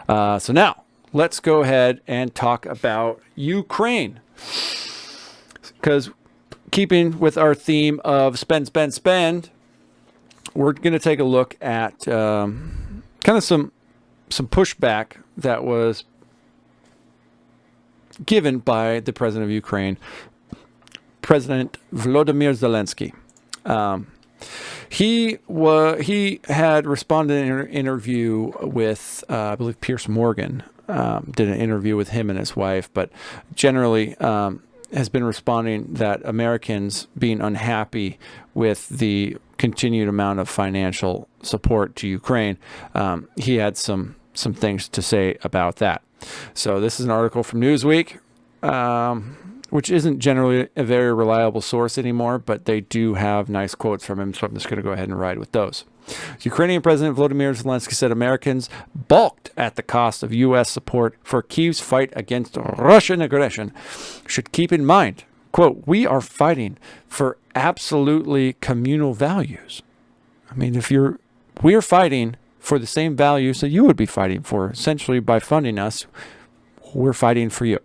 So now let's go ahead and talk about Ukraine. Because keeping with our theme of spend, we're going to take a look at kind of some pushback that was given by the president of Ukraine, President Volodymyr Zelensky. He had responded in an interview with, I believe, Piers Morgan, did an interview with him and his wife, but generally has been responding that Americans being unhappy with the continued amount of financial support to Ukraine. He had some things to say about that. So this is an article from Newsweek, which isn't generally a very reliable source anymore, but they do have nice quotes from him, so I'm just going to go ahead and ride with those. Ukrainian President Volodymyr Zelensky said Americans balked at the cost of U.S. support for Kyiv's fight against Russian aggression. Should keep in mind, quote, "We are fighting for absolutely communal values." I mean, we're fighting for the same values that you would be fighting for. Essentially, by funding us, we're fighting for you.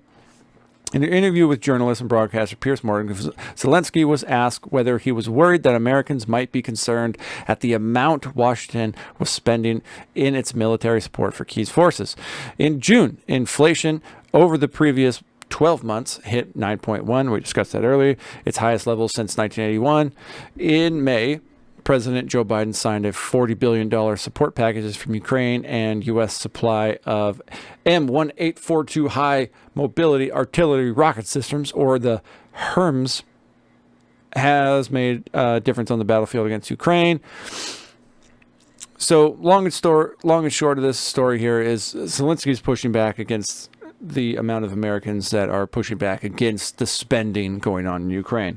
In an interview with journalist and broadcaster Piers Morgan, Zelensky was asked whether he was worried that Americans might be concerned at the amount Washington was spending in its military support for Kyiv's forces. In June, inflation over the previous 12 months hit 9.1. We discussed that earlier, its highest level since 1981. In May, President Joe Biden signed a $40 billion support packages from Ukraine, and U.S. supply of M1842 high mobility artillery rocket systems, or the HERMS, has made a difference on the battlefield against Ukraine. So long and short of this story here is Zelensky's pushing back against the amount of Americans that are pushing back against the spending going on in Ukraine.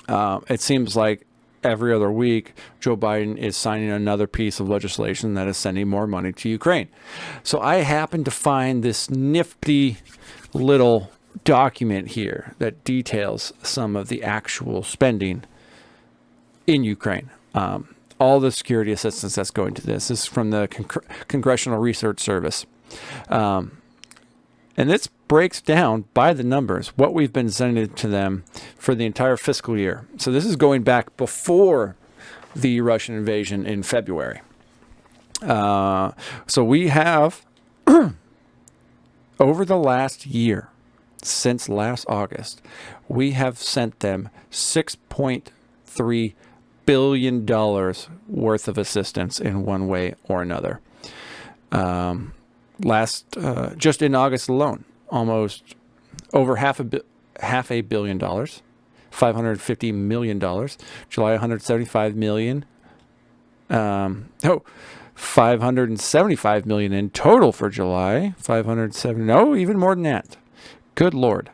It seems like every other week, Joe Biden is signing another piece of legislation that is sending more money to Ukraine. So I happened to find this nifty little document here that details some of the actual spending in Ukraine. All the security assistance that's going to this. This is from the Congressional Research Service. And this breaks down by the numbers what we've been sending to them for the entire fiscal year. So this is going back before the Russian invasion in February. So we have, over the last year, since last August, we have sent them $6.3 billion worth of assistance in one way or another. Just in August alone, almost over half a billion dollars, $550 million. July, $175 million. $575 million in total for July. Even more than that. Good Lord.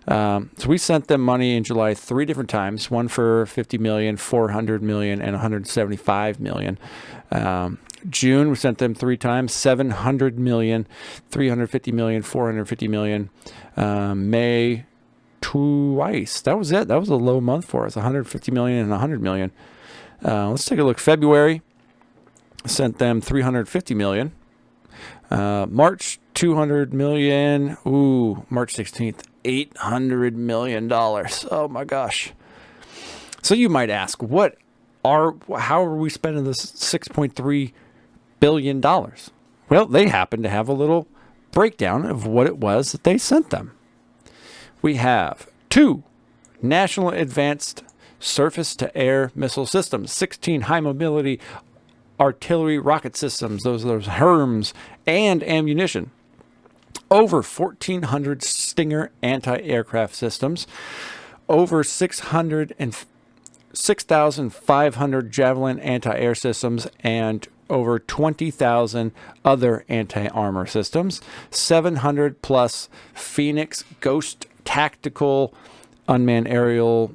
So we sent them money in July 3 different times, one for $50 million, $400 million, and $175 million. June, we sent them 3 times, $700 million, $350 million, $450 million. May, twice. That was it. That was a low month for us, $150 million and $100 million. Let's take a look. February, sent them $350 million. March, $200 million. March 16th, $800 million. Oh my gosh. So you might ask, how are we spending this $6.3 billion? Well, they happen to have a little breakdown of what it was that they sent them. We have 2 National Advanced Surface-to-Air Missile Systems, 16 high-mobility artillery rocket systems, those HERMS, and ammunition. Over 1,400 Stinger anti-aircraft systems, over 6,500 Javelin anti-air systems, and over 20,000 other anti-armor systems, 700 plus Phoenix Ghost tactical unmanned aerial,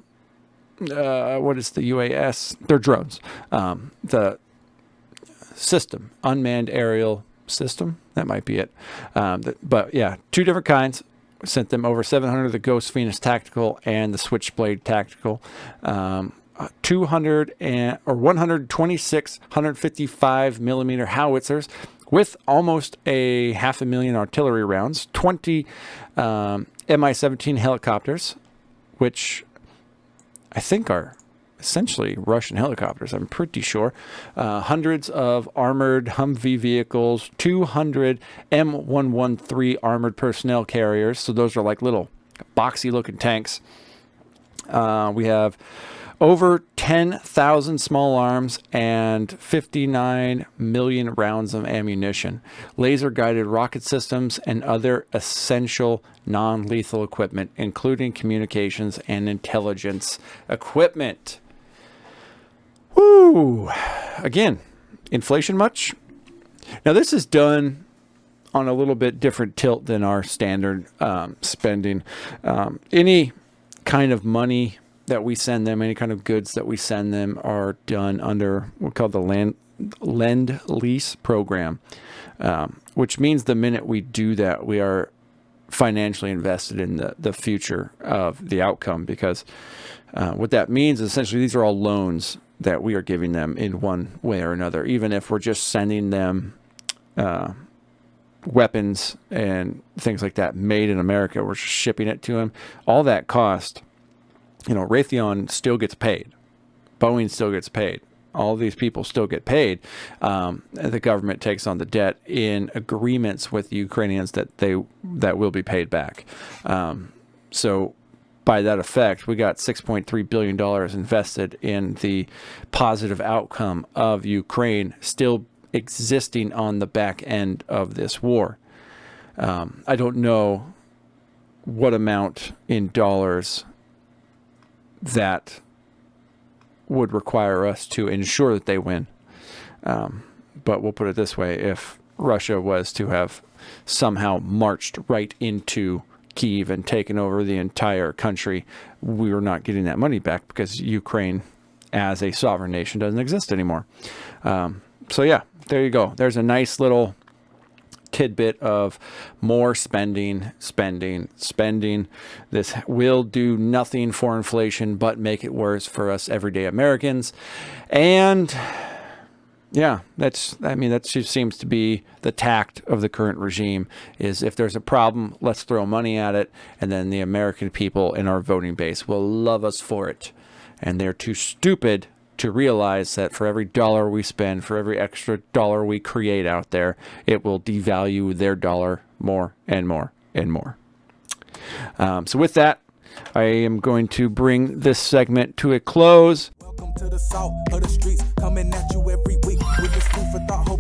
what is the UAS? They're drones. The system, unmanned aerial system, that might be it. But yeah, 2 different kinds. Sent them over 700 of the Ghost Phoenix Tactical and the Switchblade Tactical. 126 155 millimeter howitzers, with almost a 500,000 artillery rounds, 20 Mi-17 helicopters, which I think are essentially Russian helicopters, I'm pretty sure. Hundreds of armored Humvee vehicles, 200 M113 armored personnel carriers. So those are like little boxy looking tanks. We have over 10,000 small arms and 59 million rounds of ammunition, laser-guided rocket systems, and other essential non-lethal equipment, including communications and intelligence equipment. Woo! Again, inflation much? Now, this is done on a little bit different tilt than our standard spending. Any kind of money that we send them, any kind of goods that we send them, are done under what's called the Lend-Lease program, which means the minute we do that, we are financially invested in the future of the outcome, because what that means is essentially these are all loans that we are giving them in one way or another. Even if we're just sending them weapons and things like that made in America, we're shipping it to them, all that cost, Raytheon still gets paid. Boeing still gets paid. All these people still get paid. The government takes on the debt in agreements with the Ukrainians that will be paid back. So by that effect, we got $6.3 billion invested in the positive outcome of Ukraine still existing on the back end of this war. I don't know what amount in dollars that would require us to ensure that they win. But we'll put it this way. If Russia was to have somehow marched right into Kyiv and taken over the entire country, we were not getting that money back, because Ukraine as a sovereign nation doesn't exist anymore. So yeah, there you go. There's a nice little tidbit of more spending. This will do nothing for inflation but make it worse for us everyday Americans. And yeah, that just seems to be the tact of the current regime, is if there's a problem, let's throw money at it, and then the American people in our voting base will love us for it. And they're too stupid to realize that for every dollar we spend, for every extra dollar we create out there, it will devalue their dollar more and more and more. So with that, I am going to bring this segment to a close. Welcome to the south of the streets, coming at you every week with this food for thought.